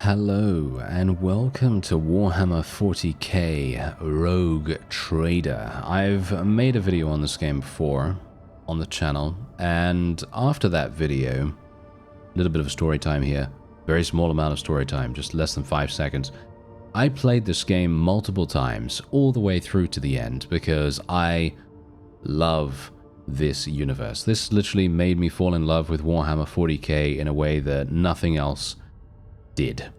Hello and welcome to Warhammer 40k Rogue Trader. I've made a video on this game before on the channel, and after that video, a little bit of a story time here, very small amount of story time, just less than 5 seconds. I played this game multiple times all the way through to the end because I love this universe. This literally made me fall in love with Warhammer 40k in a way that nothing else did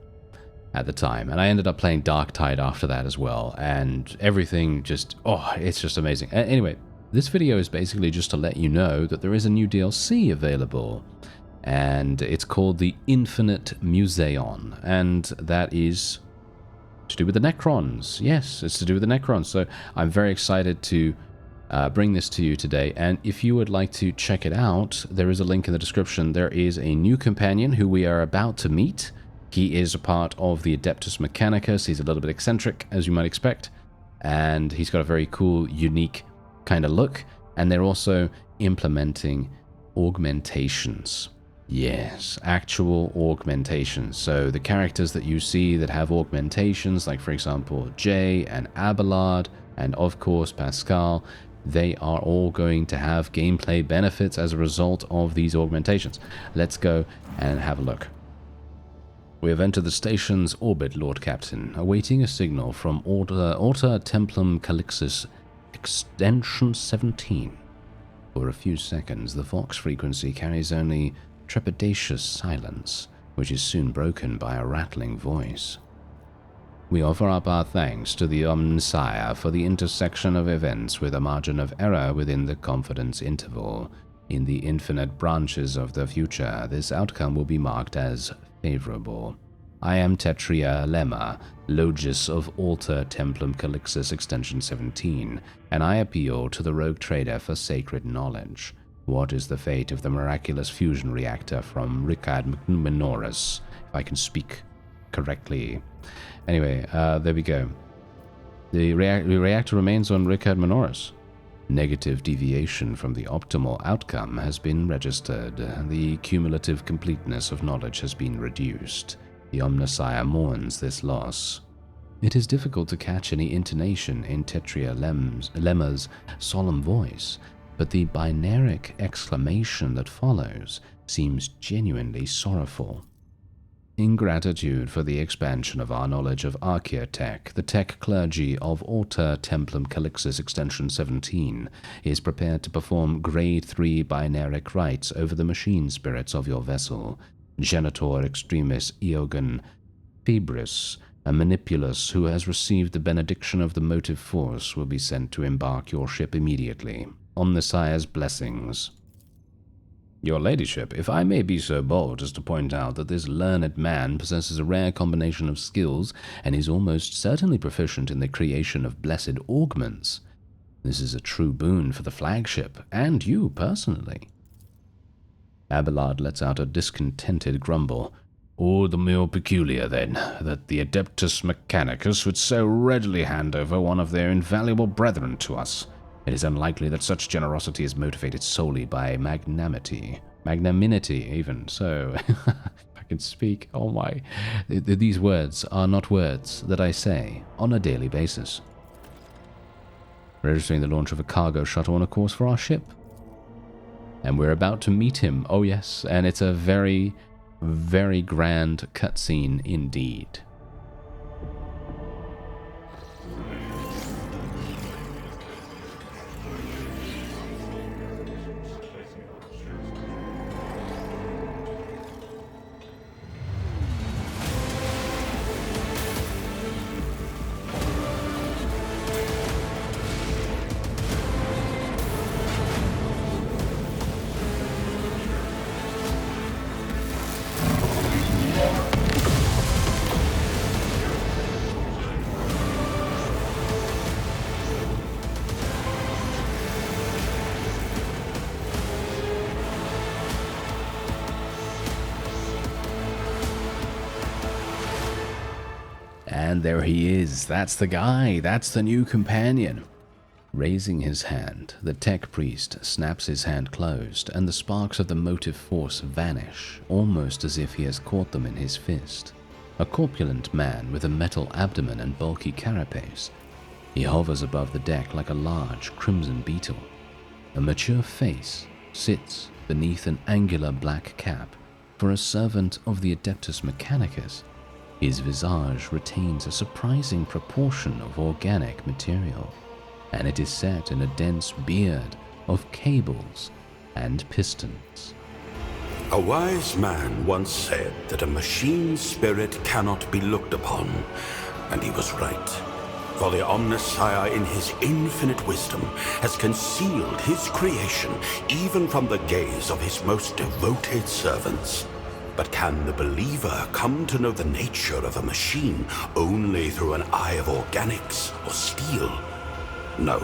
at the time. And I ended up playing Darktide after that as well, and everything just, it's just amazing. Anyway, this video is basically just to let you know that there is a new DLC available, and it's called the Infinite Museion, and that is to do with the Necrons. Yes, it's to do with the Necrons, so I'm very excited to bring this to you today. And if you would like to check it out, there is a link in the description. There is a new companion who we are about to meet. He is a part of the Adeptus Mechanicus. He's a little bit eccentric, as you might expect, and he's got a very cool, unique kind of look. And they're also implementing augmentations. Yes, actual augmentations. So the characters that you see that have augmentations, like for example Jay and Abelard, and of course Pascal, they are all going to have gameplay benefits as a result of these augmentations. Let's go and have a look. We have entered the station's orbit, Lord Captain, awaiting a signal from Order Templum Calixis, Extension 17. For a few seconds, the Vox frequency carries only trepidatious silence, which is soon broken by a rattling voice. We offer up our thanks to the Omnissiah for the intersection of events with a margin of error within the confidence interval. In the infinite branches of the future, this outcome will be marked as favorable. I am Tetria Lemma, Logis of Alter Templum Calixis Extension 17, and I appeal to the rogue trader for sacred knowledge. What is the fate of the miraculous fusion reactor from Richard Minoris, if I can speak correctly? Anyway, there we go. The reactor remains on Richard Minoris. Negative deviation from the optimal outcome has been registered. The cumulative completeness of knowledge has been reduced. The Omnissiah mourns this loss. It is difficult to catch any intonation in Tetria Lemma's solemn voice, but the binaric exclamation that follows seems genuinely sorrowful. In gratitude for the expansion of our knowledge of Archaeotech, the tech clergy of Alter Templum Calixis Extension 17 is prepared to perform Grade 3 binaric rites over the machine spirits of your vessel. Genitor Extremis Eogunn, Februs, a manipulus who has received the benediction of the motive force, will be sent to embark your ship immediately. Omnissiah's blessings. Your ladyship, if I may be so bold as to point out that this learned man possesses a rare combination of skills and is almost certainly proficient in the creation of blessed augments. This is a true boon for the flagship, and you personally. Abelard lets out a discontented grumble. All the more peculiar, then, that the Adeptus Mechanicus would so readily hand over one of their invaluable brethren to us. It is unlikely that such generosity is motivated solely by magnanimity even. So, if I can speak, oh my, these words are not words that I say on a daily basis. Registering the launch of a cargo shuttle on a course for our ship. And we're about to meet him, oh yes, and it's a very, very grand cutscene indeed. And there he is. That's the guy. That's the new companion. Raising his hand, the tech priest snaps his hand closed, and the sparks of the motive force vanish, almost as if he has caught them in his fist. a corpulent man with a metal abdomen and bulky carapace. He hovers above the deck like a large crimson beetle. A mature face sits beneath an angular black cap. For a servant of the Adeptus Mechanicus, his visage retains a surprising proportion of organic material, and it is set in a dense beard of cables and pistons. A wise man once said that a machine spirit cannot be looked upon, and he was right. For the Omnissiah in his infinite wisdom has concealed his creation even from the gaze of his most devoted servants. But can the believer come to know the nature of a machine only through an eye of organics or steel? No.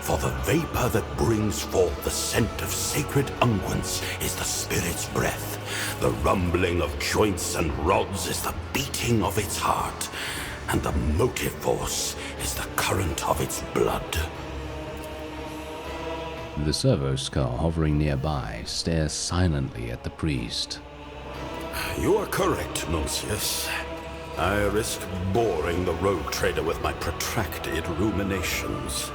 For the vapor that brings forth the scent of sacred unguents is the spirit's breath. The rumbling of joints and rods is the beating of its heart. And the motive force is the current of its blood. The servo skull hovering nearby stares silently at the priest. You are correct, Nuncius. I risk boring the rogue trader with my protracted ruminations.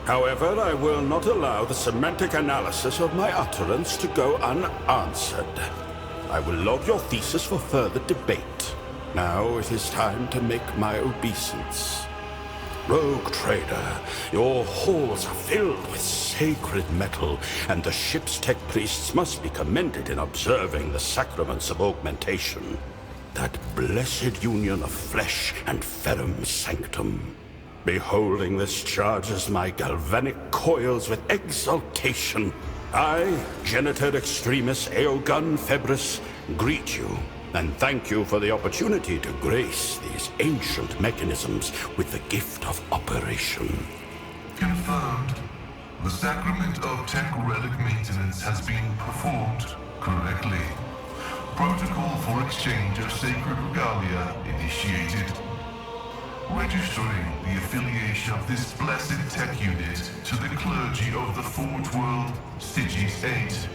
However, I will not allow the semantic analysis of my utterance to go unanswered. I will log your thesis for further debate. Now it is time to make my obeisance. Rogue trader, your halls are filled with sacred metal, and the ship's tech priests must be commended in observing the sacraments of augmentation. That blessed union of flesh and ferrum sanctum. Beholding this charges my galvanic coils with exultation. I, Genitor Extremis Eogunn Februs, greet you and thank you for the opportunity to grace these ancient mechanisms with the gift of operation. Confirmed. The sacrament of tech relic maintenance has been performed correctly. Protocol for exchange of sacred regalia initiated. Registering the affiliation of this blessed tech unit to the clergy of the Forge World, Stygies 8.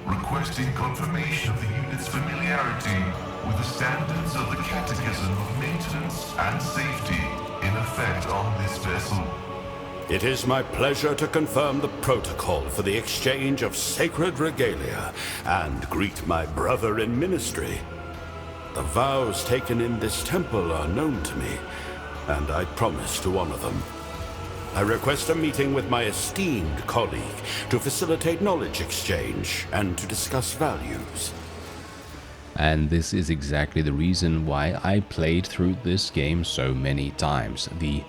Requesting confirmation of the unit's familiarity with the standards of the Catechism of Maintenance and Safety in effect on this vessel. It is my pleasure to confirm the protocol for the exchange of sacred regalia and greet my brother in ministry. The vows taken in this temple are known to me, and I promise to honor them. I request a meeting with my esteemed colleague to facilitate knowledge exchange and to discuss values. And this is exactly the reason why I played through this game so many times. The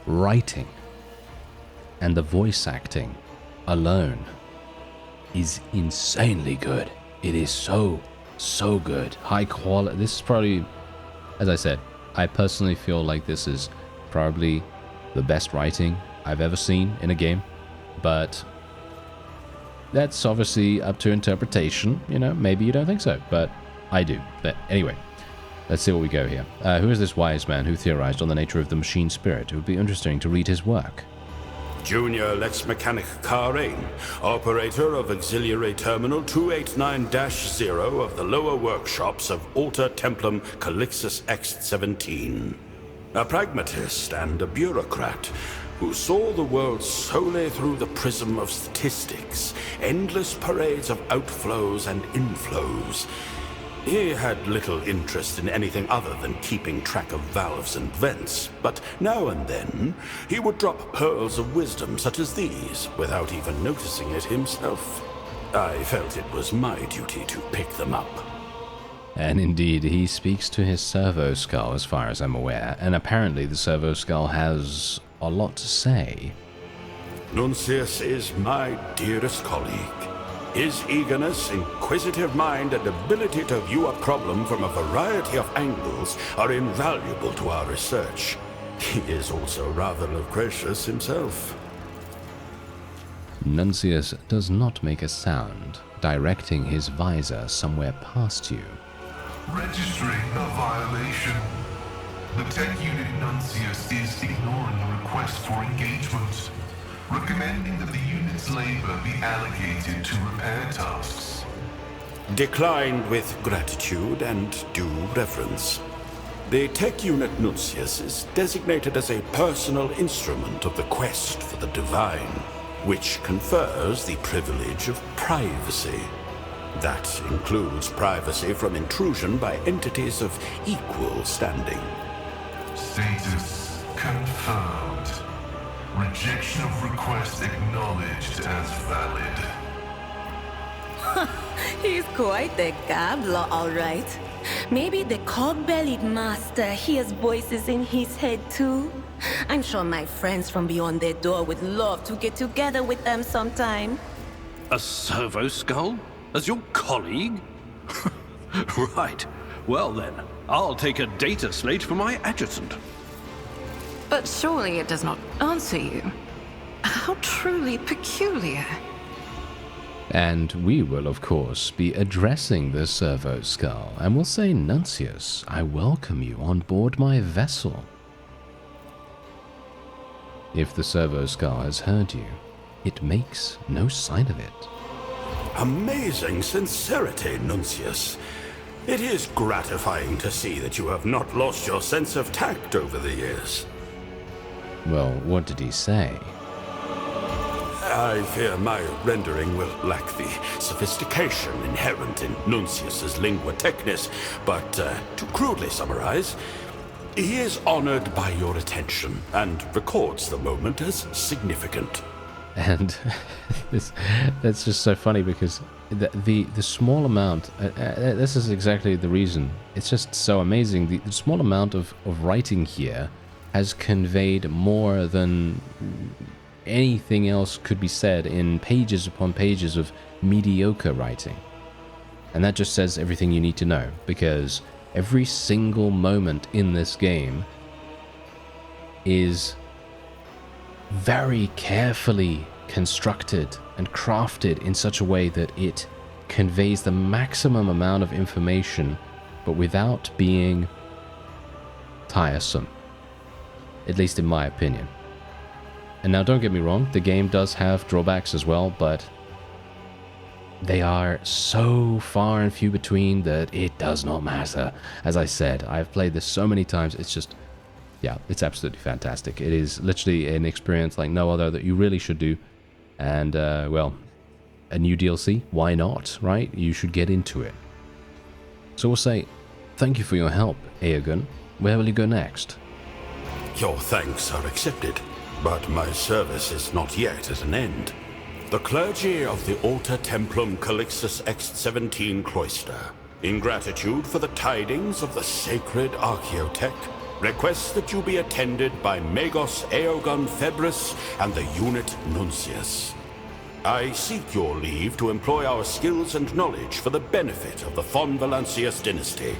writing and the voice acting alone is insanely good. It is so good. High quality. This is probably, as I said, I personally feel like this is probably the best writing I've ever seen in a game, but that's obviously up to interpretation. You know, maybe you don't think so, but I do. But anyway, let's see what we go here. Who is this wise man who theorized on the nature of the machine spirit? It would be interesting to read his work. Junior Lex Mechanic Karain, operator of Auxiliary Terminal 289-0 of the lower workshops of Alter Templum Calixus X-17. A pragmatist and a bureaucrat who saw the world solely through the prism of statistics, endless parades of outflows and inflows. He had little interest in anything other than keeping track of valves and vents, but now and then he would drop pearls of wisdom such as these without even noticing it himself. I felt it was my duty to pick them up. And indeed, he speaks to his servo skull as far as I'm aware, and apparently the servo skull has a lot to say. Nuncius is my dearest colleague. His eagerness, inquisitive mind, and ability to view a problem from a variety of angles are invaluable to our research. He is also rather loquacious himself. Nuncius does not make a sound, directing his visor somewhere past you. Registering a violation. The tech unit Nuncius is ignoring a request for engagement, recommending that the unit's labor be allocated to repair tasks. Declined with gratitude and due reverence. The tech unit Nuncius is designated as a personal instrument of the quest for the divine, which confers the privilege of privacy. That includes privacy from intrusion by entities of equal standing. Status confirmed. Rejection of request acknowledged as valid. He's quite the gabbler, all right. Maybe the cog-bellied master hears voices in his head too. I'm sure my friends from beyond their door would love to get together with them sometime. A servo skull? As your colleague? Right. Well then, I'll take a data slate for my adjutant. But surely it does not answer you. How truly peculiar. And we will, of course, be addressing the servo skull, and we'll say, Nuncius, I welcome you on board my vessel. If the servo skull has heard you, it makes no sign of it. Amazing sincerity, Nuncius. It is gratifying to see that you have not lost your sense of tact over the years. Well, what did he say? I fear my rendering will lack the sophistication inherent in Nuncius's lingua technis, but to crudely summarize, he is honored by your attention and records the moment as significant. And that's just so funny because the small amount, this is exactly the reason. It's just so amazing. The small amount of writing here has conveyed more than anything else could be said in pages upon pages of mediocre writing. And that just says everything you need to know, because every single moment in this game is very carefully constructed and crafted in such a way that it conveys the maximum amount of information, but without being tiresome, at least in my opinion. And now don't get me wrong, the game does have drawbacks as well, but they are so far and few between that it does not matter. As I said, I've played this so many times, it's just, yeah, it's absolutely fantastic. It is literally an experience like no other that you really should do. And, well, a new DLC, why not, right? You should get into it. So we'll say, thank you for your help, Eogunn. Where will you go next? Your thanks are accepted, but my service is not yet at an end. The clergy of the Alter Templum Calixtus X-17 Cloister, in gratitude for the tidings of the sacred Archaeotech, request that you be attended by Magos Eogunn Februs and the unit Nuncius. I seek your leave to employ our skills and knowledge for the benefit of the Von Valancius dynasty,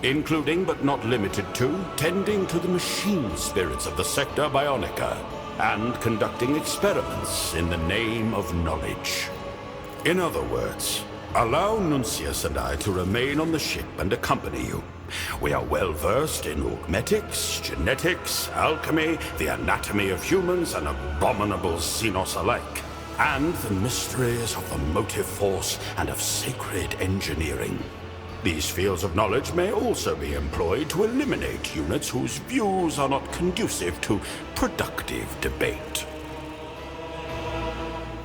including but not limited to tending to the machine spirits of the Sector Bionica and conducting experiments in the name of knowledge. In other words, allow Nuncius and I to remain on the ship and accompany you. We are well versed in augmetics, genetics, alchemy, the anatomy of humans and abominable xenos alike, and the mysteries of the motive force and of sacred engineering. These fields of knowledge may also be employed to eliminate units whose views are not conducive to productive debate.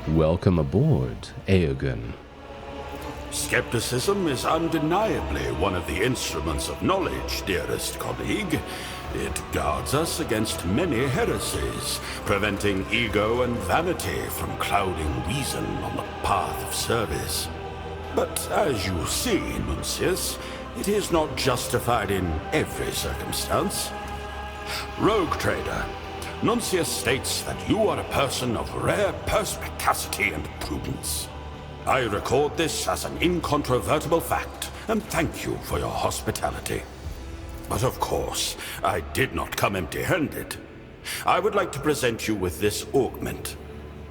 Welcome aboard, Eogunn. Skepticism is undeniably one of the instruments of knowledge, dearest colleague. It guards us against many heresies, preventing ego and vanity from clouding reason on the path of service. But as you see, Nuncius, it is not justified in every circumstance. Rogue Trader, Nuncius states that you are a person of rare perspicacity and prudence. I record this as an incontrovertible fact, and thank you for your hospitality. But of course, I did not come empty-handed. I would like to present you with this augment.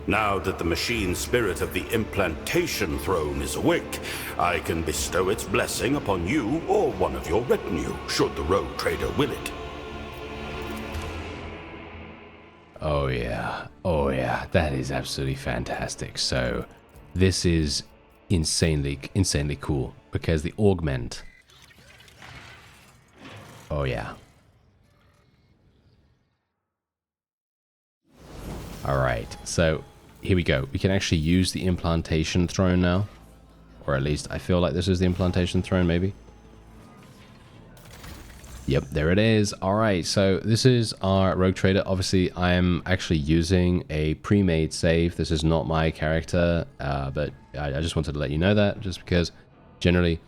Now that the machine spirit of the implantation throne is awake, I can bestow its blessing upon you or one of your retinue, should the rogue trader will it. Oh yeah, that is absolutely fantastic. So, this is insanely cool, because the augment. Oh yeah. Alright, so here we go. We can actually use the implantation throne now. Or at least I feel like this is the implantation throne, maybe. Yep, there it is. Alright, so this is our rogue trader. Obviously, I am actually using a pre-made save. This is not my character, but I just wanted to let you know that, just because generally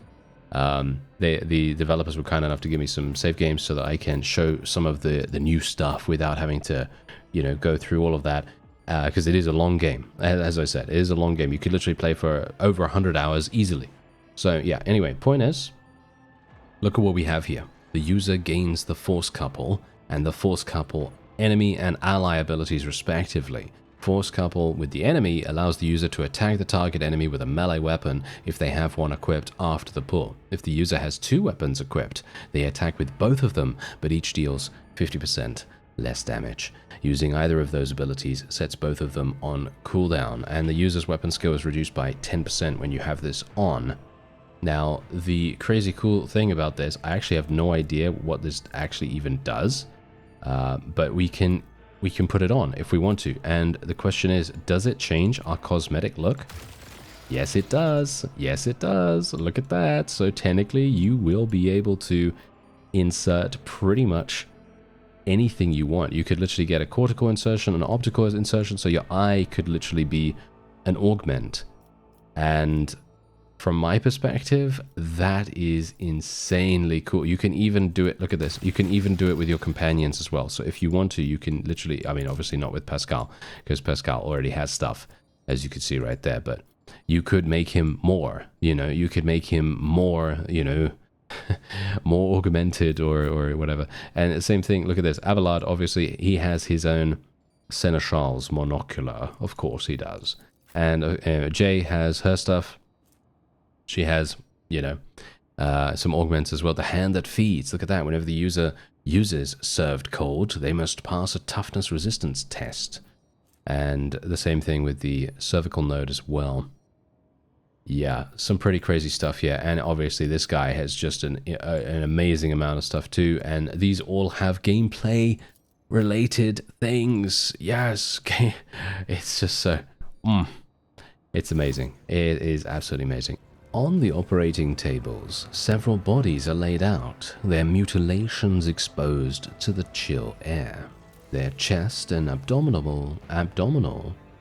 the developers were kind enough to give me some save games so that I can show some of the new stuff without having to, you know, go through all of that. Because it is a long game. As I said, it is a long game. You could literally play for over 100 hours easily. So yeah, anyway, point is, look at what we have here. The user gains the Force Couple and the Force Couple enemy and ally abilities respectively. Force Couple with the enemy allows the user to attack the target enemy with a melee weapon if they have one equipped after the pull. If the user has 2 weapons equipped, they attack with both of them, but each deals 50% less damage. Using either of those abilities sets both of them on cooldown, and the user's weapon skill is reduced by 10% when you have this on. Now, the crazy cool thing about this, I actually have no idea what this actually even does, but we can put it on if we want to. And the question is, does it change our cosmetic look? Yes, it does. Yes, it does. Look at that. So technically, you will be able to insert pretty much anything you want. You could literally get a cortical insertion, an optical insertion, so your eye could literally be an augment. And from my perspective, that is insanely cool. You can even do it, look at this, you can even do it with your companions as well. So if you want to, you can literally, I mean, obviously not with Pascal, because Pascal already has stuff, as you can see right there, but you could make him more, you know, you could make him more, you know, more augmented or whatever. And the same thing, look at this, Abelard, obviously, he has his own Seneschal's monocular, of course he does. And Jay has her stuff. She has, you know, some augments as well. The hand that feeds. Look at that. Whenever the user uses served cold, they must pass a toughness resistance test. And the same thing with the cervical node as well. Yeah, some pretty crazy stuff here. And obviously this guy has just an amazing amount of stuff too. And these all have gameplay related things. Yes. It's just so... It's amazing. It is absolutely amazing. On the operating tables, several bodies are laid out, their mutilations exposed to the chill air. Their chest and abdominal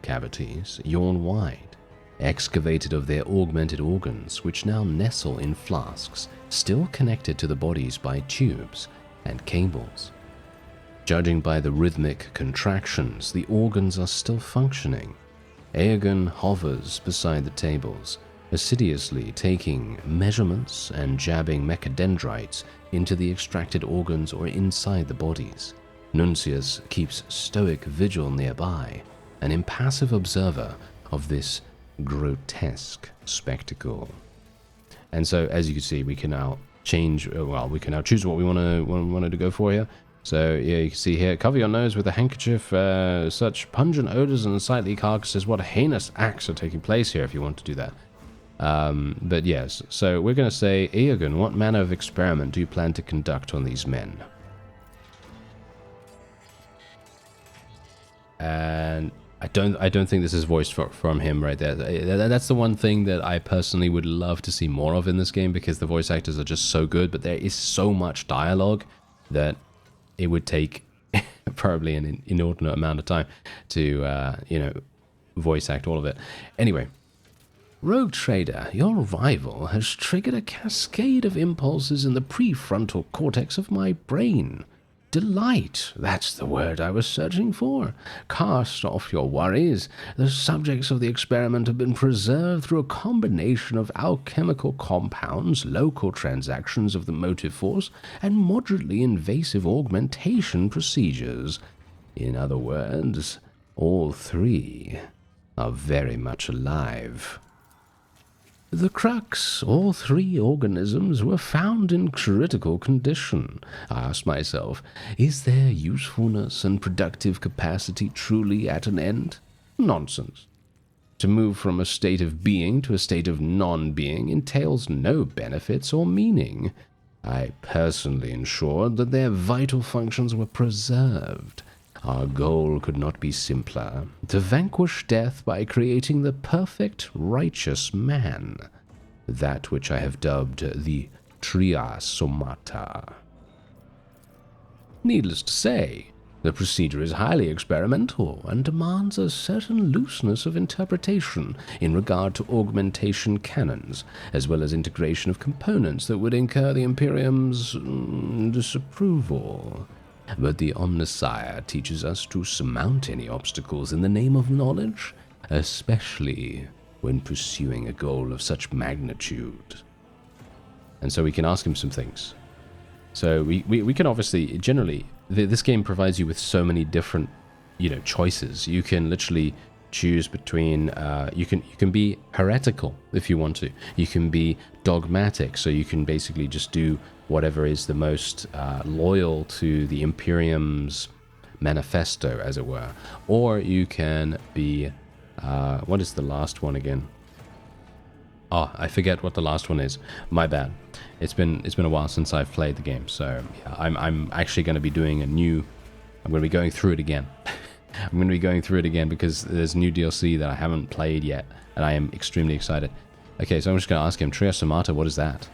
cavities yawn wide, excavated of their augmented organs, which now nestle in flasks, still connected to the bodies by tubes and cables. Judging by the rhythmic contractions, the organs are still functioning. Eogunn hovers beside the tables, assiduously taking measurements and jabbing mechadendrites into the extracted organs or inside the bodies. Nuncius keeps stoic vigil nearby, an impassive observer of this grotesque spectacle. And so, as you can see, we can now change, well, we can now choose what we wanted to go for here. So, yeah, you can see here, cover your nose with a handkerchief, such pungent odors and unsightly carcasses. What heinous acts are taking place here if you want to do that. But yes, so we're going to say, Eogunn, what manner of experiment do you plan to conduct on these men? And I don't think this is voiced from him right there. That's the one thing that I personally would love to see more of in this game, because the voice actors are just so good, but there is so much dialogue that it would take probably an inordinate amount of time to, you know, voice act all of it. Anyway, Rogue Trader, your arrival has triggered a cascade of impulses in the prefrontal cortex of my brain. Delight, that's the word I was searching for. Cast off your worries. The subjects of the experiment have been preserved through a combination of alchemical compounds, local transactions of the motive force, and moderately invasive augmentation procedures. In other words, all three are very much alive. The crux, all three organisms were found in critical condition. I asked myself, is their usefulness and productive capacity truly at an end? Nonsense. To move from a state of being to a state of non-being entails no benefits or meaning. I personally ensured that their vital functions were preserved. Our goal could not be simpler: to vanquish death by creating the perfect, righteous man. That which I have dubbed the Triasomata. Needless to say, the procedure is highly experimental and demands a certain looseness of interpretation in regard to augmentation canons, as well as integration of components that would incur the Imperium's disapproval. But the Omnissiah teaches us to surmount any obstacles in the name of knowledge, especially when pursuing a goal of such magnitude. And so we can ask him some things. So we can obviously, generally, this game provides you with so many different, choices. You can literally choose between, you can be heretical if you want to. You can be dogmatic, so you can basically just do whatever is the most loyal to the Imperium's manifesto, as it were. Or you can be, what is the last one again? Oh, I forget what the last one is. My bad. It's been a while since I've played the game, so yeah, I'm actually going to be doing I'm going to be going through it again. I'm going to be going through it again because there's new DLC that I haven't played yet, and I am extremely excited. Okay, so I'm just going to ask him, Triasomata, what is that?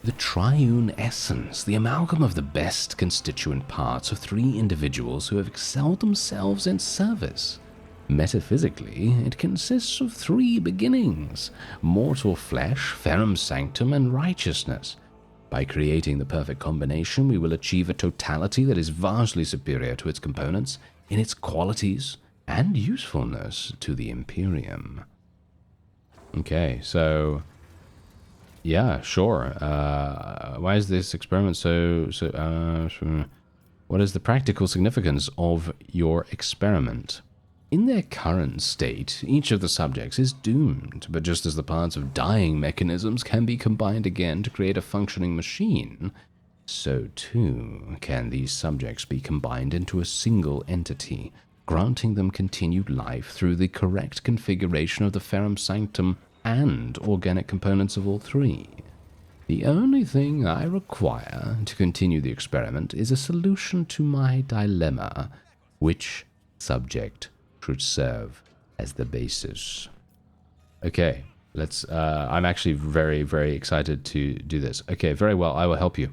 The triune essence, the amalgam of the best constituent parts of three individuals who have excelled themselves in service. Metaphysically, it consists of three beginnings: mortal flesh, ferrum sanctum, and righteousness. By creating the perfect combination, we will achieve a totality that is vastly superior to its components in its qualities and usefulness to the Imperium. Okay, so yeah, sure. Why is this experiment what is the practical significance of your experiment? In their current state, each of the subjects is doomed, but just as the parts of dying mechanisms can be combined again to create a functioning machine, so too can these subjects be combined into a single entity, granting them continued life through the correct configuration of the ferrum sanctum and organic components of all three. The only thing I require to continue the experiment is a solution to my dilemma: which subject should serve as the basis. Okay, let's, I'm actually very, very excited to do this. Okay, very well, I will help you.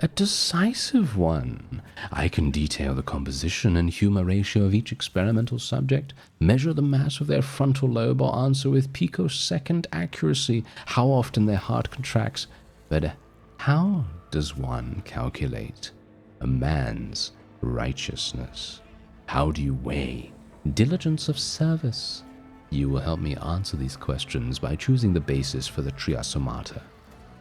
A decisive one. I can detail the composition and humor ratio of each experimental subject, measure the mass of their frontal lobe, or answer with picosecond accuracy how often their heart contracts. But how does one calculate a man's righteousness? How do you weigh diligence of service? You will help me answer these questions by choosing the basis for the Triasomata.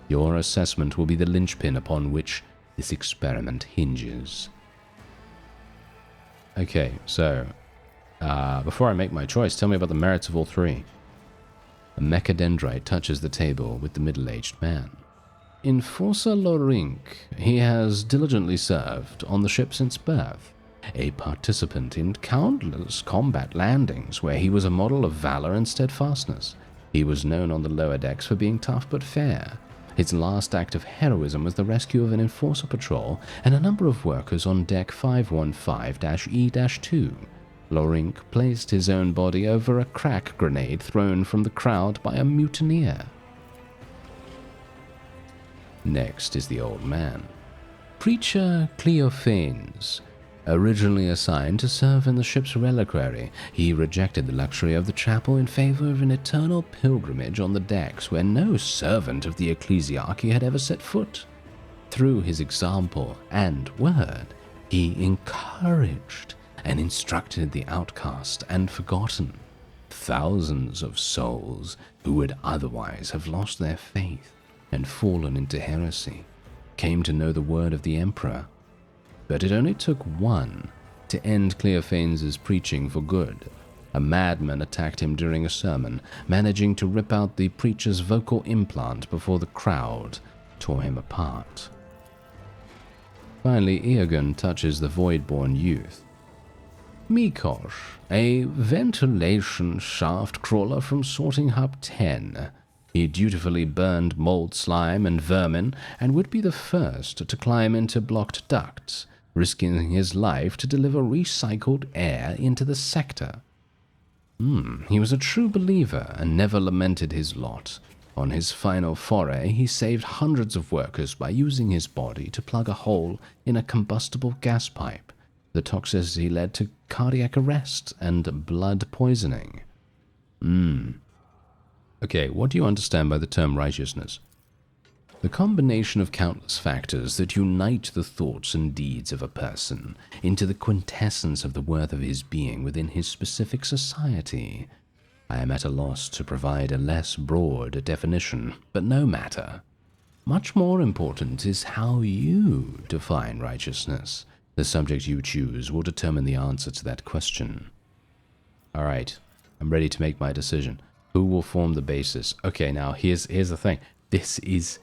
Your assessment will be the linchpin upon which this experiment hinges. Okay, so, before I make my choice, tell me about the merits of all three. A mechadendrite touches the table with the middle-aged man. Enforcer Lorink, he has diligently served on the ship since birth. A participant in countless combat landings where he was a model of valor and steadfastness. He was known on the lower decks for being tough but fair. His last act of heroism was the rescue of an enforcer patrol and a number of workers on deck 515-E-2. Lorink placed his own body over a crack grenade thrown from the crowd by a mutineer. Next is the old man. Preacher Cleophanes. Originally assigned to serve in the ship's reliquary, he rejected the luxury of the chapel in favor of an eternal pilgrimage on the decks where no servant of the ecclesiarchy had ever set foot. Through his example and word, he encouraged and instructed the outcast and forgotten. Thousands of souls who would otherwise have lost their faith and fallen into heresy came to know the word of the Emperor. But it only took one to end Cleophanes' preaching for good. A madman attacked him during a sermon, managing to rip out the preacher's vocal implant before the crowd tore him apart. Finally, Eogunn touches the void-born youth. Mikosh, a ventilation shaft crawler from Sorting Hub 10. He dutifully burned mold slime and vermin and would be the first to climb into blocked ducts, risking his life to deliver recycled air into the sector. He was a true believer and never lamented his lot. On his final foray, he saved hundreds of workers by using his body to plug a hole in a combustible gas pipe. The toxicity led to cardiac arrest and blood poisoning. Okay, what do you understand by the term righteousness? The combination of countless factors that unite the thoughts and deeds of a person into the quintessence of the worth of his being within his specific society. I am at a loss to provide a less broad definition, but no matter. Much more important is how you define righteousness. The subject you choose will determine the answer to that question. Alright, I'm ready to make my decision. Who will form the basis? Okay, now here's the thing. This is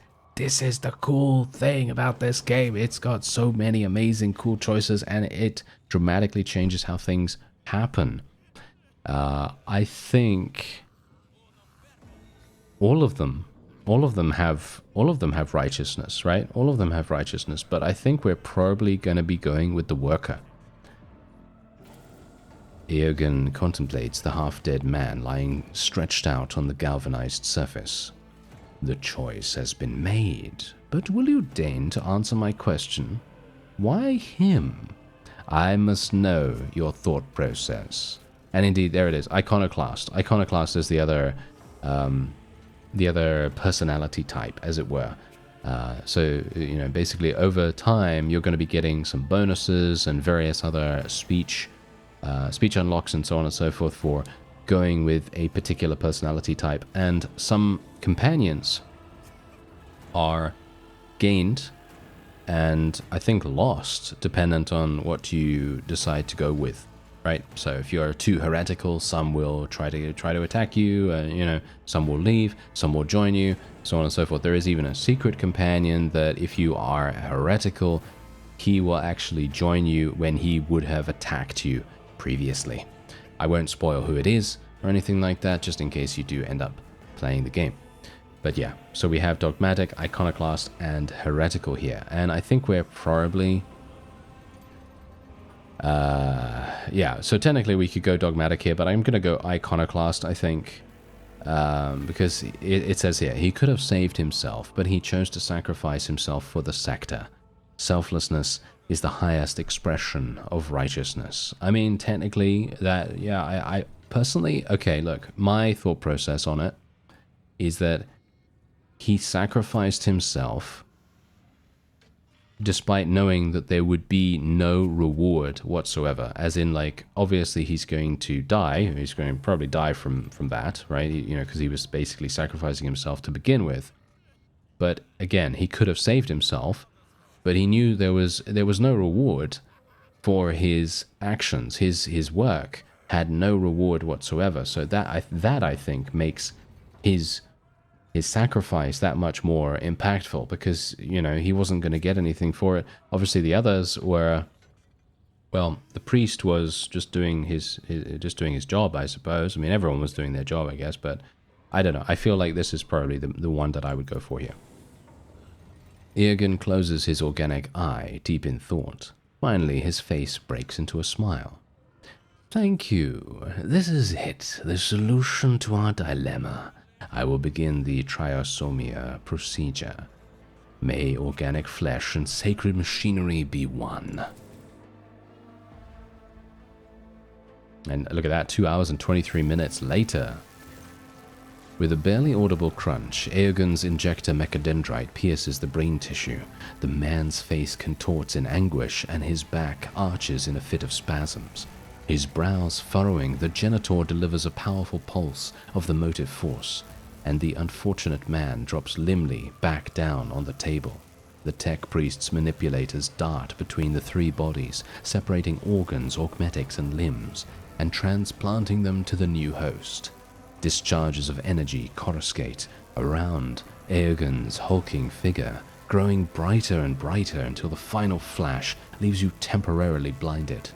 the cool thing about this game. It's got so many amazing cool choices and it dramatically changes how things happen. I think all of them have righteousness, right? All of them have righteousness, but I think we're probably going to be going with the worker. Eogunn contemplates the half-dead man lying stretched out on the galvanized surface. The choice has been made, but will you deign to answer my question? Why him? I must know your thought process. And indeed, there it is, Iconoclast. Iconoclast is the other personality type, as it were. So, you know, basically over time, you're going to be getting some bonuses and various other speech unlocks and so on and so forth for going with a particular personality type. And some companions are gained and I think lost, dependent on what you decide to go with. Right, so if you're too heretical, some will try to attack you. You know, some will leave, some will join you, so on and so forth. There is even a secret companion that, if you are heretical, he will actually join you when he would have attacked you previously. I won't spoil who it is or anything like that, just in case you do end up playing the game. But yeah, so we have dogmatic, iconoclast, and heretical here, and I think we're probably. Yeah, so technically we could go dogmatic here, but I'm going to go iconoclast, I think, because it says here, he could have saved himself, but he chose to sacrifice himself for the sector. Selflessness is the highest expression of righteousness. I mean, technically, that, yeah, I personally, okay, look, my thought process on it is that he sacrificed himself despite knowing that there would be no reward whatsoever. As in, like, obviously he's going to die. He's going to probably die from that, right? You know, because he was basically sacrificing himself to begin with. But again, he could have saved himself, but he knew there was no reward for his actions. His work had no reward whatsoever. So that I think makes his sacrifice that much more impactful, because, you know, he wasn't going to get anything for it. Obviously the others were, well, the priest was just doing his job, I suppose. I mean, everyone was doing their job, I guess, but I don't know. I feel like this is probably the one that I would go for here. Eogunn closes his organic eye, deep in thought. Finally, his face breaks into a smile. Thank you. This is it, the solution to our dilemma. I will begin the Triasomata procedure. May organic flesh and sacred machinery be one. And look at that, 2 hours and 23 minutes later. With a barely audible crunch, Eogunn's injector mechadendrite pierces the brain tissue. The man's face contorts in anguish and his back arches in a fit of spasms. His brows furrowing, the genitor delivers a powerful pulse of the motive force, and the unfortunate man drops limply back down on the table. The tech priest's manipulators dart between the three bodies, separating organs, augmentics, and limbs, and transplanting them to the new host. Discharges of energy coruscate around Eogunn's hulking figure, growing brighter and brighter until the final flash leaves you temporarily blinded.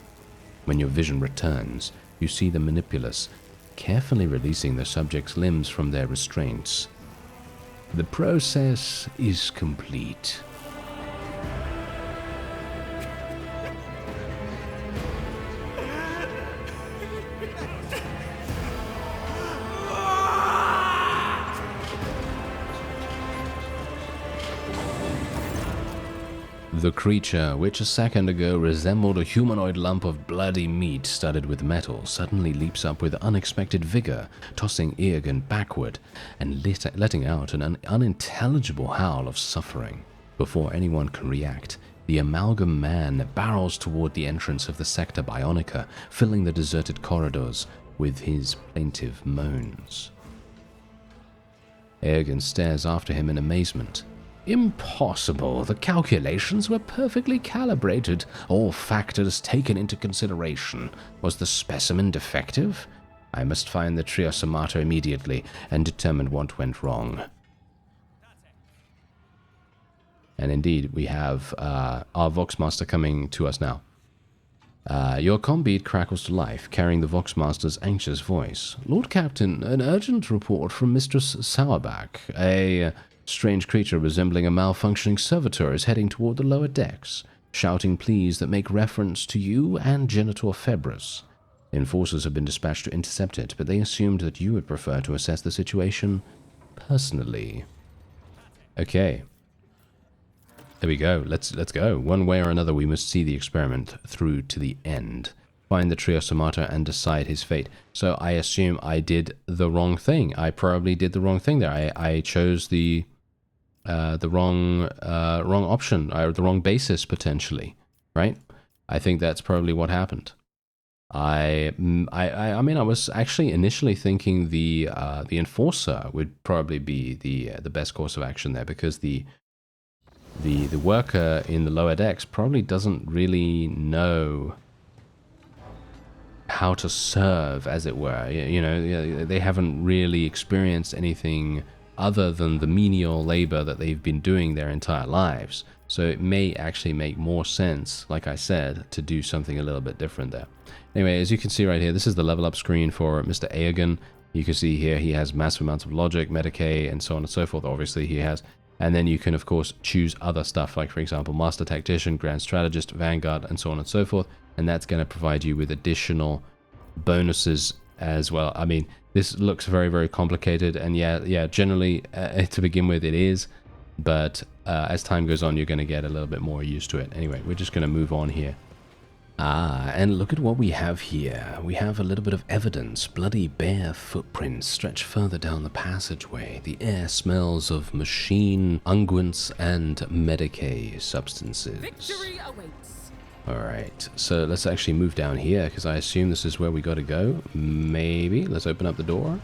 When your vision returns, you see the manipulus carefully releasing the subject's limbs from their restraints. The process is complete. The creature, which a second ago resembled a humanoid lump of bloody meat studded with metal, suddenly leaps up with unexpected vigor, tossing Eogunn backward and letting out an unintelligible howl of suffering. Before anyone can react, the amalgam man barrels toward the entrance of the Sector Bionica, filling the deserted corridors with his plaintive moans. Eogunn stares after him in amazement. Impossible. The calculations were perfectly calibrated, all factors taken into consideration. Was the specimen defective? I must find the Triasomata immediately and determine what went wrong. And indeed, we have our Voxmaster coming to us now. Your combeat crackles to life, carrying the Voxmaster's anxious voice. Lord Captain, an urgent report from Mistress Sauerback. A strange creature resembling a malfunctioning servitor is heading toward the lower decks, shouting pleas that make reference to you and Genitor Februs. Enforcers have been dispatched to intercept it, but they assumed that you would prefer to assess the situation personally. Okay. There we go. Let's go. One way or another, we must see the experiment through to the end. Find the Triasomata and decide his fate. So I assume I did the wrong thing. I probably did the wrong thing there. I chose the wrong option, or the wrong basis potentially, right? I think that's probably what happened. I mean, I was actually initially thinking the enforcer would probably be the best course of action there, because the worker in the lower decks probably doesn't really know how to serve, as it were. You know, they haven't really experienced anything other than the menial labor that they've been doing their entire lives. So it may actually make more sense, like I said, to do something a little bit different there. Anyway, as you can see right here, this is the level up screen for Mr. Eogunn. You can see here he has massive amounts of logic, Medicae, and so on and so forth. Obviously he has. And then you can, of course, choose other stuff, like, for example, Master Tactician, Grand Strategist, Vanguard, and so on and so forth. And that's going to provide you with additional bonuses as well. I mean, this looks very, very complicated, and yeah, generally, to begin with, it is. But as time goes on, you're going to get a little bit more used to it. Anyway, we're just going to move on here. And look at what we have here. We have a little bit of evidence. Bloody bare footprints stretch further down the passageway. The air smells of machine unguents and Medicae substances. Victory awaits. Alright, so let's actually move down here, because I assume this is where we got to go. Maybe. Let's open up the door.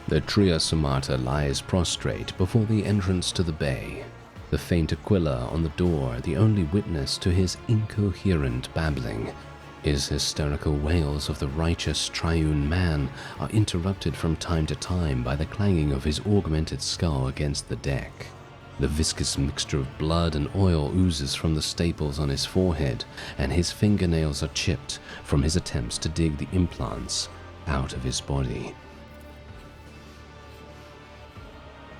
The Triasomata lies prostrate before the entrance to the bay. The faint Aquila on the door, the only witness to his incoherent babbling. His hysterical wails of the righteous triune man are interrupted from time to time by the clanging of his augmented skull against the deck. The viscous mixture of blood and oil oozes from the staples on his forehead, and his fingernails are chipped from his attempts to dig the implants out of his body.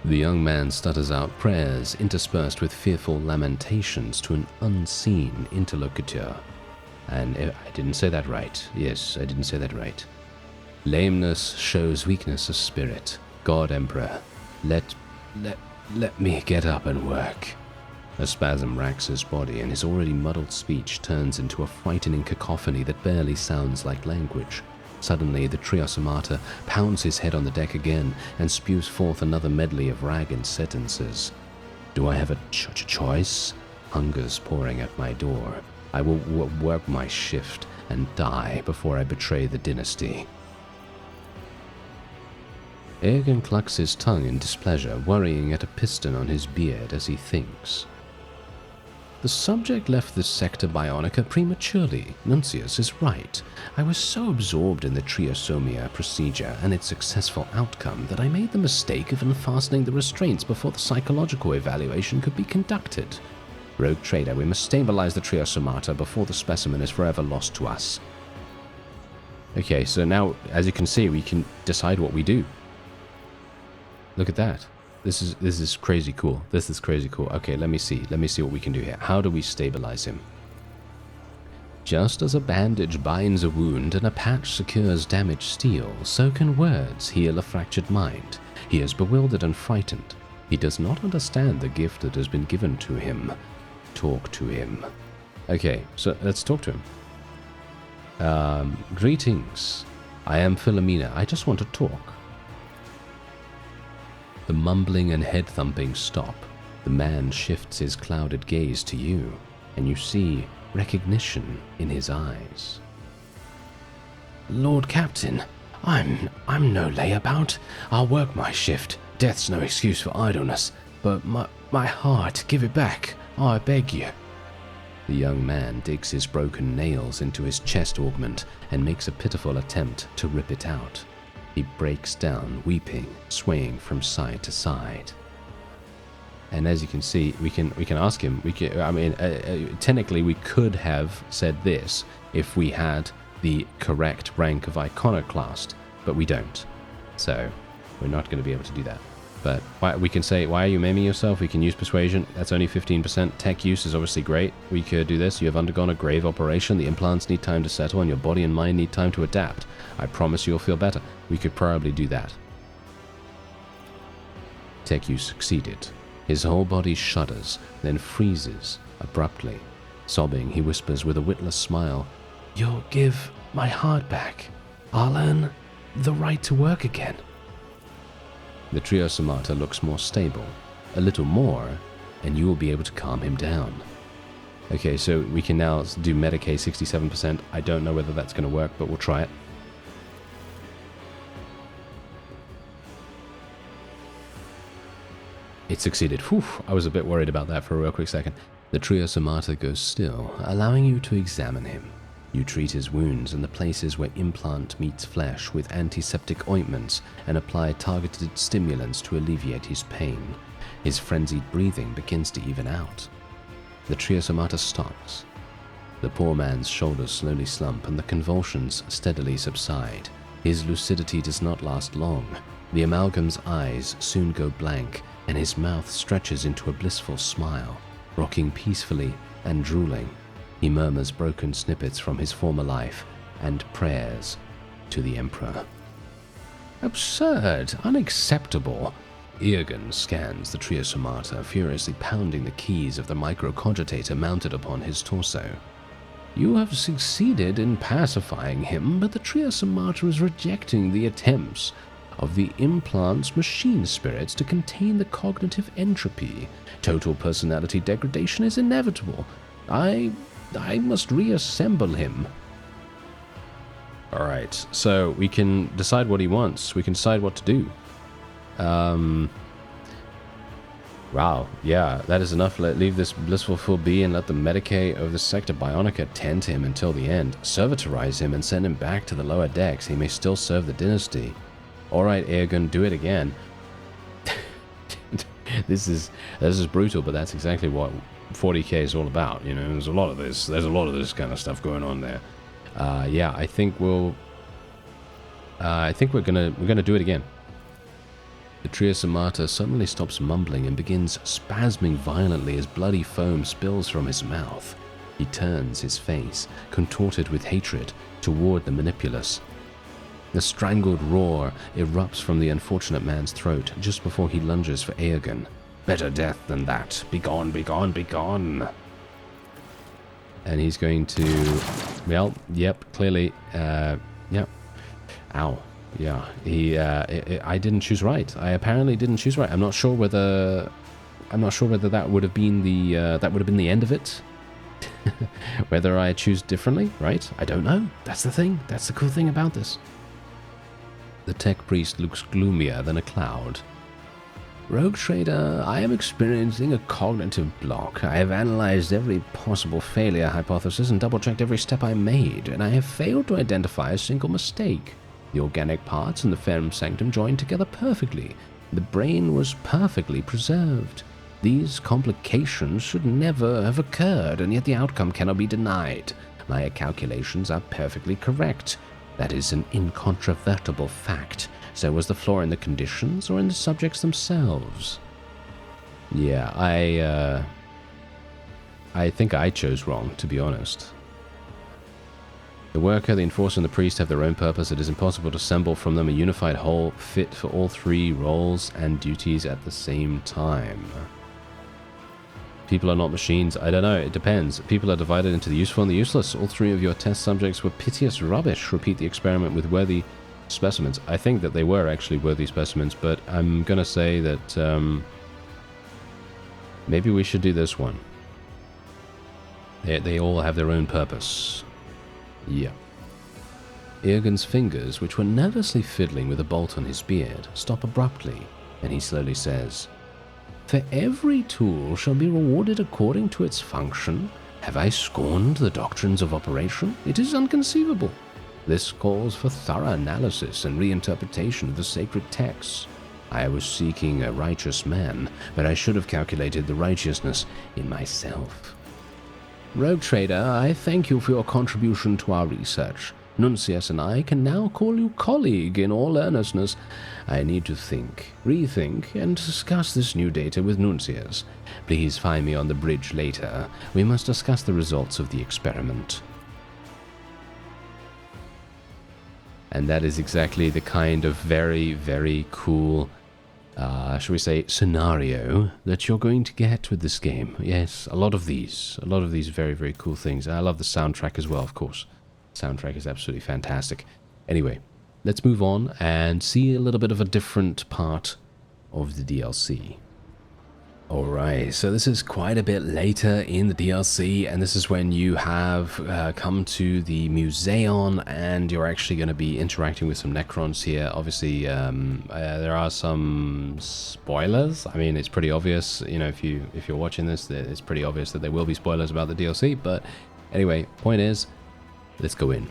The young man stutters out prayers interspersed with fearful lamentations to an unseen interlocutor. And I didn't say that right. Yes, I didn't say that right. Lameness shows weakness of spirit. God Emperor, let me get up and work. A spasm racks his body, and his already muddled speech turns into a frightening cacophony that barely sounds like language. Suddenly, the Triasomata pounds his head on the deck again and spews forth another medley of ragged sentences. Do I have a choice? Hunger's pouring at my door. I will work my shift and die before I betray the dynasty. Eogunn clucks his tongue in displeasure, worrying at a piston on his beard as he thinks. The subject left this sector bionica prematurely. Nuncius is right. I was so absorbed in the Triasomia procedure and its successful outcome that I made the mistake of unfastening the restraints before the psychological evaluation could be conducted. Rogue Trader, we must stabilize the Triasomata before the specimen is forever lost to us. Okay, so now, as you can see, we can decide what we do. Look at that. This is crazy cool. This is crazy cool. Okay, let me see. Let me see what we can do here. How do we stabilize him? Just as a bandage binds a wound and a patch secures damaged steel, so can words heal a fractured mind. He is bewildered and frightened. He does not understand the gift that has been given to him. Talk to him. Okay, so let's talk to him. Greetings. I am Philomena. I just want to talk. The mumbling and head-thumping stop. The man shifts his clouded gaze to you, and you see recognition in his eyes. Lord Captain, I'm no layabout. I'll work my shift. Death's no excuse for idleness, but my heart, give it back. I beg you. The young man digs his broken nails into his chest augment and makes a pitiful attempt to rip it out. He breaks down, weeping, swaying from side to side. And as you can see, we can ask him. Technically, we could have said this if we had the correct rank of iconoclast, but we don't. So we're not going to be able to do that. But we can say, why are you maiming yourself? We can use persuasion. That's only 15%. Tech use is obviously great. We could do this. You have undergone a grave operation. The implants need time to settle, and your body and mind need time to adapt. I promise you'll feel better. We could probably do that. Tech use succeeded. His whole body shudders, then freezes abruptly. Sobbing, he whispers with a witless smile, "You'll give my heart back. I'll earn the right to work again." The Triasomata looks more stable. A little more, and you will be able to calm him down. Okay, so we can now do Medicaid 67%. I don't know whether that's going to work, but we'll try it. It succeeded. Whew, I was a bit worried about that for a real quick second. The Triasomata goes still, allowing you to examine him. You treat his wounds and the places where implant meets flesh with antiseptic ointments and apply targeted stimulants to alleviate his pain. His frenzied breathing begins to even out. The Triasomata stops. The poor man's shoulders slowly slump and the convulsions steadily subside. His lucidity does not last long. The amalgam's eyes soon go blank, and his mouth stretches into a blissful smile. Rocking peacefully and drooling, he murmurs broken snippets from his former life and prayers to the Emperor. Absurd! Unacceptable! Eogunn scans the Triasomata, furiously pounding the keys of the microcogitator mounted upon his torso. You have succeeded in pacifying him, but the Triasomata is rejecting the attempts of the implant's machine spirits to contain the cognitive entropy. Total personality degradation is inevitable. I must reassemble him. Alright, so we can decide what he wants. We can decide what to do. Wow, yeah, that is enough. Leave this blissful fool be and let the Medicaid of the Sector Bionica tend to him until the end. Servitorize him and send him back to the lower decks. He may still serve the dynasty. Alright, Eogunn, do it again. This is brutal, but that's exactly what 40k is all about. You know, there's a lot of this kind of stuff going on there. Yeah, I think we're gonna do it again. The Triasomata suddenly stops mumbling and begins spasming violently as bloody foam spills from his mouth. He turns his face, contorted with hatred, toward the manipulus. The strangled roar erupts from the unfortunate man's throat just before he lunges for Eogunn. Better death than that. Begone, begone, begone. And he's going to... Well, yep, clearly. Yep. Ow. Yeah, I didn't choose right. I apparently didn't choose right. I'm not sure whether that would have been the end of it. Whether I choose differently, right? I don't know. That's the thing. That's the cool thing about this. The tech priest looks gloomier than a cloud. Rogue Trader, I am experiencing a cognitive block. I have analyzed every possible failure hypothesis and double-checked every step I made, and I have failed to identify a single mistake. The organic parts and the ferrum sanctum joined together perfectly. The brain was perfectly preserved. These complications should never have occurred, and yet the outcome cannot be denied. My calculations are perfectly correct. That is an incontrovertible fact. So was the flaw in the conditions or in the subjects themselves? Yeah, I think I chose wrong, to be honest. The worker, the enforcer, and the priest have their own purpose. It is impossible to assemble from them a unified whole fit for all three roles and duties at the same time. People are not machines. I don't know. It depends. People are divided into the useful and the useless. All three of your test subjects were piteous rubbish. Repeat the experiment with worthy specimens. I think that they were actually worthy specimens, but I'm gonna say that maybe we should do this one. They all have their own purpose. Yeah. Eogunn's fingers, which were nervously fiddling with a bolt on his beard, stop abruptly, and he slowly says, "For every tool shall be rewarded according to its function. Have I scorned the doctrines of operation? It is inconceivable. This calls for thorough analysis and reinterpretation of the sacred texts. I was seeking a righteous man, but I should have calculated the righteousness in myself. Rogue Trader, I thank you for your contribution to our research. Nuncius and I can now call you colleague in all earnestness. I need to think, rethink, and discuss this new data with Nuncius. Please find me on the bridge later. We must discuss the results of the experiment." And that is exactly the kind of very, very cool, shall we say, scenario that you're going to get with this game. Yes, a lot of these very, very cool things. I love the soundtrack as well, of course. The soundtrack is absolutely fantastic. Anyway, let's move on and see a little bit of a different part of the DLC. Alright, so this is quite a bit later in the DLC, and this is when you have come to the Museon, and you're actually going to be interacting with some Necrons here. Obviously, there are some spoilers. I mean, it's pretty obvious, you know, if you're watching this, it's pretty obvious that there will be spoilers about the DLC, but anyway, point is, let's go in.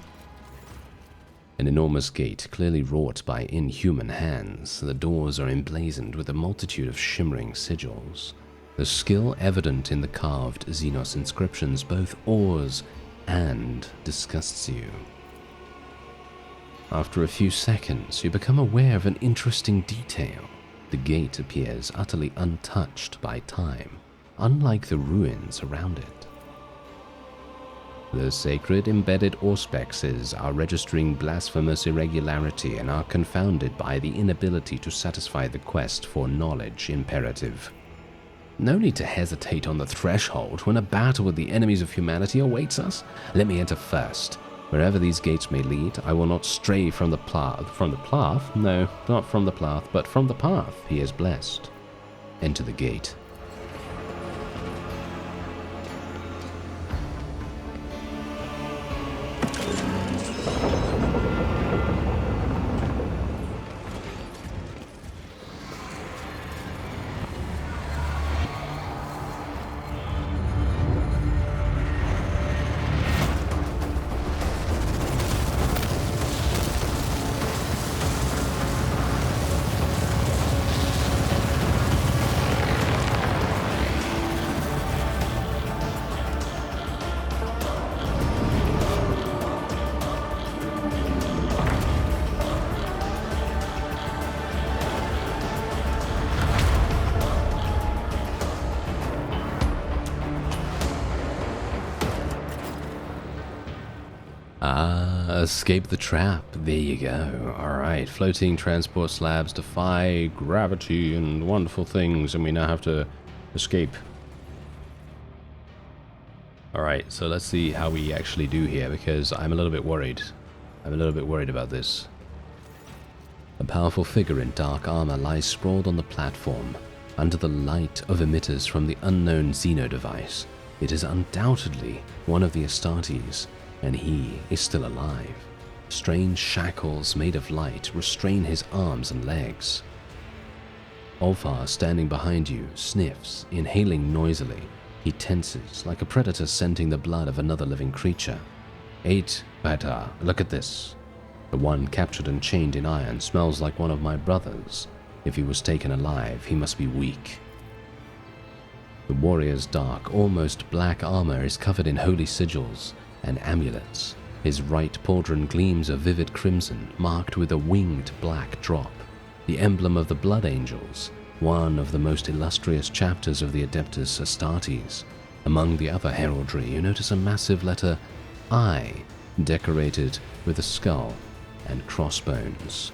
An enormous gate, clearly wrought by inhuman hands. The doors are emblazoned with a multitude of shimmering sigils. The skill evident in the carved xenos inscriptions both awes and disgusts you. After a few seconds, you become aware of an interesting detail. The gate appears utterly untouched by time, unlike the ruins around it. The sacred embedded auspexes are registering blasphemous irregularity and are confounded by the inability to satisfy the quest for knowledge imperative. No need to hesitate on the threshold when a battle with the enemies of humanity awaits us. Let me enter first. Wherever these gates may lead, I will not stray from the path. No, not from the path, but from the path he has blessed. Enter the gate. Escape the trap. There you go. Alright, floating transport slabs defy gravity and wonderful things, and we now have to escape. Alright, so let's see how we actually do here, because I'm a little bit worried. I'm a little bit worried about this. A powerful figure in dark armor lies sprawled on the platform, under the light of emitters from the unknown xeno device. It is undoubtedly one of the Astartes, and he is still alive. Strange shackles made of light restrain his arms and legs. Ulfar, standing behind you, sniffs, inhaling noisily. He tenses, like a predator scenting the blood of another living creature. 8, Bata, look at this. The one captured and chained in iron smells like one of my brothers. If he was taken alive, he must be weak. The warrior's dark, almost black armor is covered in holy sigils and amulets. His right pauldron gleams a vivid crimson, marked with a winged black drop, the emblem of the Blood Angels, one of the most illustrious chapters of the Adeptus Astartes. Among the other heraldry, you notice a massive letter I, decorated with a skull and crossbones.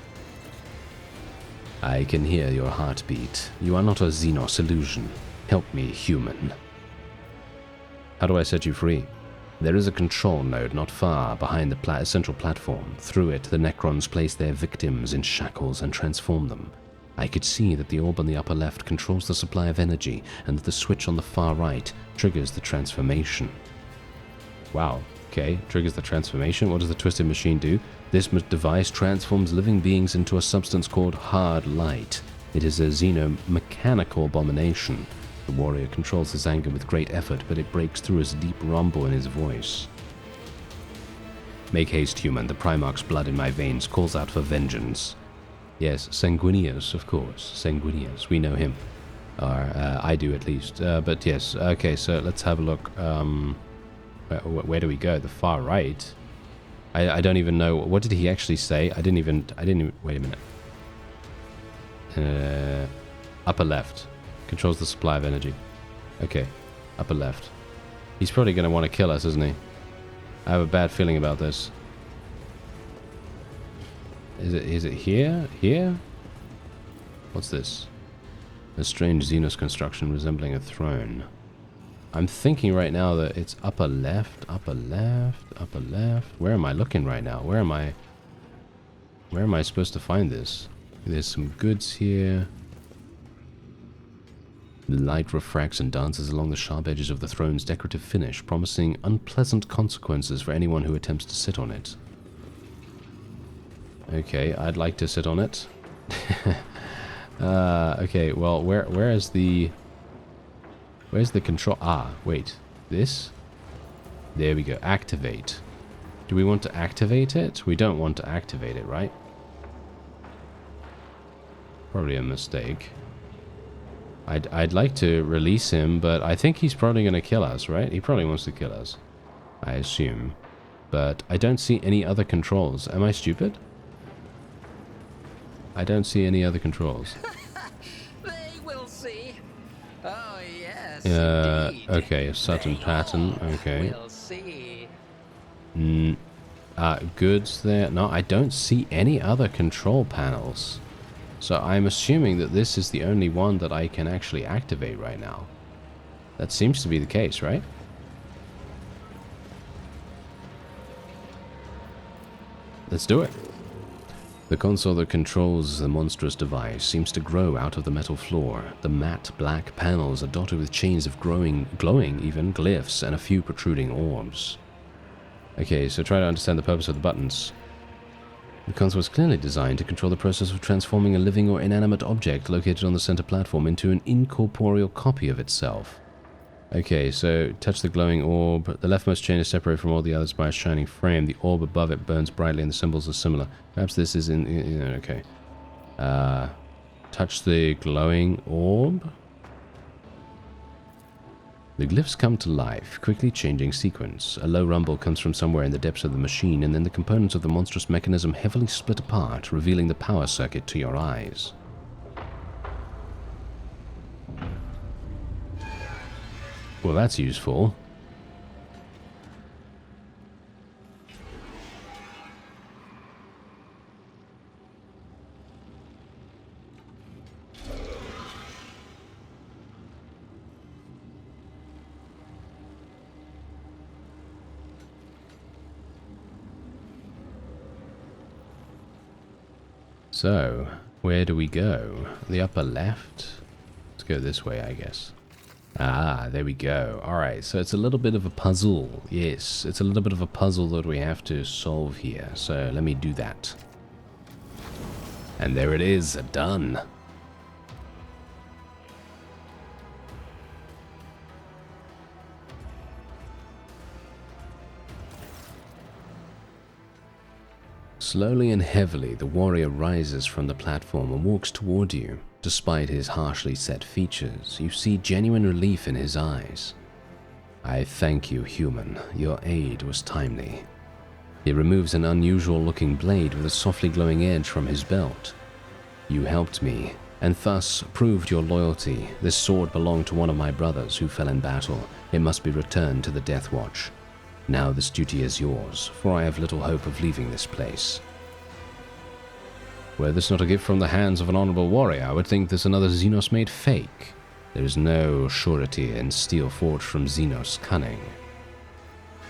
I can hear your heartbeat. You are not a xenos illusion. Help me, human. How do I set you free? There is a control node not far behind the central platform. Through it, the Necrons place their victims in shackles and transform them. I could see that the orb on the upper left controls the supply of energy, and that the switch on the far right triggers the transformation. Wow, okay, triggers the transformation. What does the twisted machine do? This device transforms living beings into a substance called hard light. It is a xenomechanical abomination. The warrior controls his anger with great effort, but it breaks through as a deep rumble in his voice. Make haste, human. The Primarch's blood in my veins calls out for vengeance. Yes, Sanguinius, of course. Sanguinius, we know him. Or, I do at least. But yes, okay, so let's have a look. Where do we go? The far right? I don't even know. What did he actually say? I didn't even, wait a minute. Upper left. Controls the supply of energy. Okay, upper left. He's probably going to want to kill us, isn't he? I have a bad feeling about this. Is it here? Here? What's this? A strange Xenos construction resembling a throne. I'm thinking right now that it's upper left, upper left, upper left. Where am I looking right now? Where am I supposed to find this? There's some goods here. The light refracts and dances along the sharp edges of the throne's decorative finish, promising unpleasant consequences for anyone who attempts to sit on it. Okay, I'd like to sit on it. Okay, well, where's the control? Ah, wait. This? There we go. Activate. Do we want to activate it? We don't want to activate it, right? Probably a mistake. I'd like to release him, but I think he's probably going to kill us, right? He probably wants to kill us, I assume. But I don't see any other controls. Am I stupid? I don't see any other controls. They will see. Oh, yes, okay, a certain pattern. Okay. We'll see. Goods there. No, I don't see any other control panels. So I'm assuming that this is the only one that I can actually activate right now. That seems to be the case, right? Let's do it. The console that controls the monstrous device seems to grow out of the metal floor. The matte black panels are dotted with chains of glowing even, glyphs and a few protruding orbs. Okay, so try to understand the purpose of the buttons. The console was clearly designed to control the process of transforming a living or inanimate object located on the center platform into an incorporeal copy of itself. Okay, so touch the glowing orb. The leftmost chain is separated from all the others by a shining frame. The orb above it burns brightly and the symbols are similar. Perhaps this is okay. Touch the glowing orb. The glyphs come to life, quickly changing sequence. A low rumble comes from somewhere in the depths of the machine, and then the components of the monstrous mechanism heavily split apart, revealing the power circuit to your eyes. Well, that's useful. So, where do we go? The upper left? Let's go this way, I guess. Ah, there we go. Alright, so it's a little bit of a puzzle. Yes, it's a little bit of a puzzle that we have to solve here. So, let me do that. And there it is, done. Slowly and heavily, the warrior rises from the platform and walks toward you. Despite his harshly set features, you see genuine relief in his eyes. I thank you, human. Your aid was timely. He removes an unusual-looking blade with a softly glowing edge from his belt. You helped me, and thus proved your loyalty. This sword belonged to one of my brothers who fell in battle. It must be returned to the Death Watch. Now this duty is yours, for I have little hope of leaving this place. Were this not a gift from the hands of an honorable warrior, I would think this another xenos made fake. There is no surety in steel forged from xenos cunning.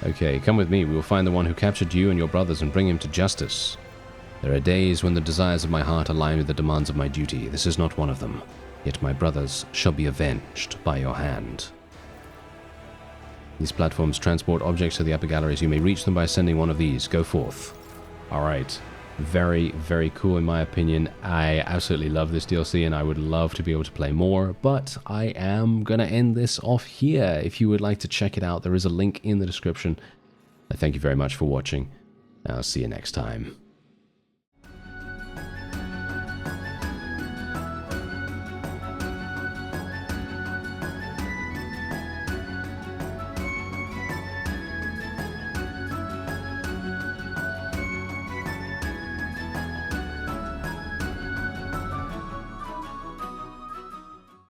Okay, come with me. We will find the one who captured you and your brothers and bring him to justice. There are days when the desires of my heart align with the demands of my duty. This is not one of them. Yet my brothers shall be avenged by your hand. These platforms transport objects to the upper galleries. You may reach them by ascending one of these. Go forth. Alright. Very, very cool in my opinion. I absolutely love this DLC and I would love to be able to play more, but I am going to end this off here. If you would like to check it out, there is a link in the description. I thank you very much for watching. I'll see you next time.